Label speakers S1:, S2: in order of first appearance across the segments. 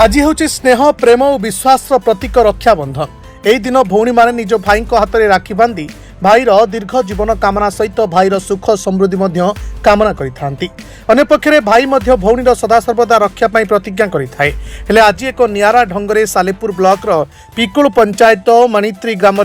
S1: आज हूँ स्नेह प्रेम और विश्वास प्रतीक रक्षाबंधन। यही दिन भौणी मैंने निज भाई हाथ में राखी बांधि भाईर दीर्घ जीवन कामना सहित भाईर सुख समृद्धि कामना करपक्षे भाई भौणीर सदासर्वदा रक्षापी प्रतिज्ञा करे। आज एक निरा ढंग सालेपुर ब्लॉक पिकुल पंचायत मणित्री ग्राम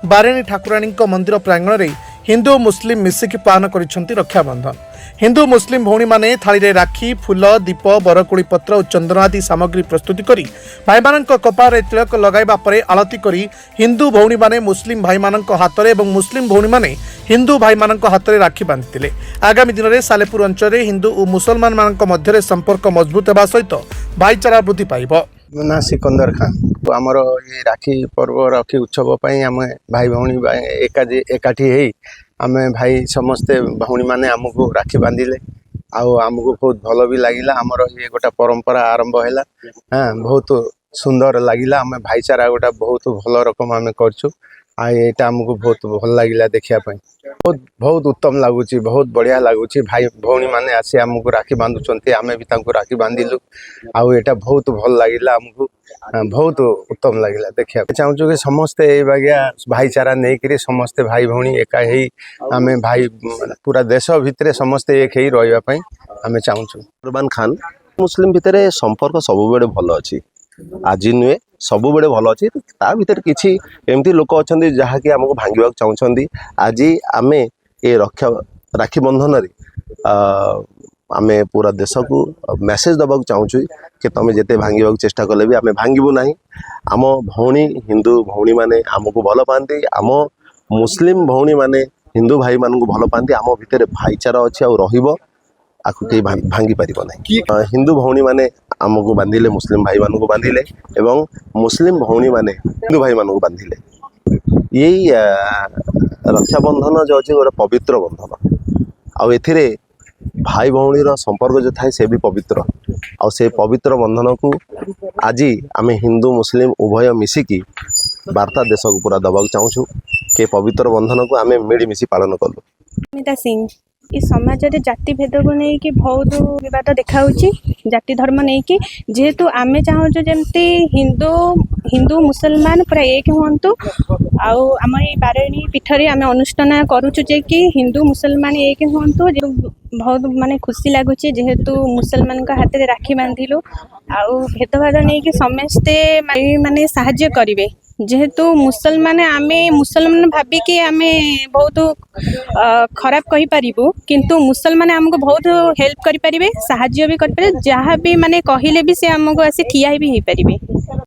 S1: बारेणी ठाकुराणी मंदिर प्रांगण में हिंदू मुस्लिम मिसिकी पालन कर रक्षाबंधन। हिंदू मुस्लिम भौणी माने थाली रे राखी फूल दीप बरकोड़ी पत्र और चंदन आदि सामग्री प्रस्तुत करी भाई मानक कपारे तिलक लगाइबा परे आलती करी हिंदू भौणी माने मुस्लिम भाई मानक हाथ में एवं मुस्लिम भौणी माने हिंदू भाई मानक हाथ में राखी बांधिथिले। आगामी दिन में सालेपुर अंचल हिंदू और मुसलमान मानक मध्य संपर्क मजबूत होगा सहित भाईचारा वृद्धि पाइब।
S2: ना सिकंदर खान आमर ये राखी पर्व राखी उत्सव आम भाई भौणी एकाठी आम भाई समस्ते भौणी माने आमको राखी बांधिले आमको बहुत भल भी लगिला। आमर ये गोटा परंपरा आरंभ है। हाँ बहुत सुंदर लगिला। आम भाईचारा गोटा बहुत भल रकम आम करछु। यहाँ आमको बहुत भल लगिला देखिया बहुत बहुत उत्तम लगुच बहुत बढ़िया लगुच। भाई भौणी माने आसी आमको राखी बांधुंट आम भी राखी बांधिलु आटा बहुत भल लगिला। आमको बहुत उत्तम लगिला देखिया चाहूँ कि समस्ते ये भाईचारा नहीं करी समस्ते भाई भौणी एका आम भाई पूरा देश भितर समस्ते एक ही रही आम चाहूँ।
S3: कुर्बान खान मुस्लिम भितर संपर्क सब बेले भल अच्छी आज नुहे सब बेले भल अच्छी ता भीतर किसी एमती लोक अच्छा जहाँकि आमको भांगा चाहते। आज आम ये राखी बंधन आम पूरा देश को मेसेज दबाक चाहूँ कि तुम जिते भांगा चेष्टा कले भी आम भांगबू ना। आम भौणी हिंदू भौणी माने आमको भल पाती आम मुस्लिम भौणी माने हिंदू भाई मान भल पाती आम भितर भाईचारा अच्छी आखु कहीं भांगी पार ना। हिंदू भौणी माने आमको बांधिले मुस्लिम भाई मान को बांधिले एवं मुस्लिम भौणी माने हिंदू भाई मान को बांधिले। यही रक्षाबंधन जो अच्छे गोटे पवित्र बंधन आउ भाई भौणी संपर्क जो थाए से भी पवित्र आ से पवित्र बंधन को आज आम हिंदू मुस्लिम उभय मिसिकी वार्ता देश को पूरा दबाक चाहूँ कि पवित्र बंधन को आम मिलमिशि पालन कलु।
S4: स्मिता सिंह इस समाज में जाति भेद को लेकिन बहुत विवाद देखा जाति धर्म नहीं कि जेहेतु आमे चाहूँ जमती हिंदू हिंदू मुसलमान पूरा एक हूँ आम ये बारेणी पीठरे आम अनुष्ठान करुचु जे कि हिंदू मुसलमान एक हूँ। बहुत माने खुशी लगुच जेहेतु मुसलमान हाथ में राखी बांधिलु आउ भेदभाद नहीं कि समस्ते माने साहाय्य करेंगे जेहेतु मुसलमान आमे मुसलमान भाविकी आमे बहुत खराब कही पारिबु किंतु मुसलमान हमको बहुत हेल्प करि परिबे साहाय्य भी करि परिबे जहाँ भी माने कहिले भी से हमको आसी ठिया भी हो पारिबे।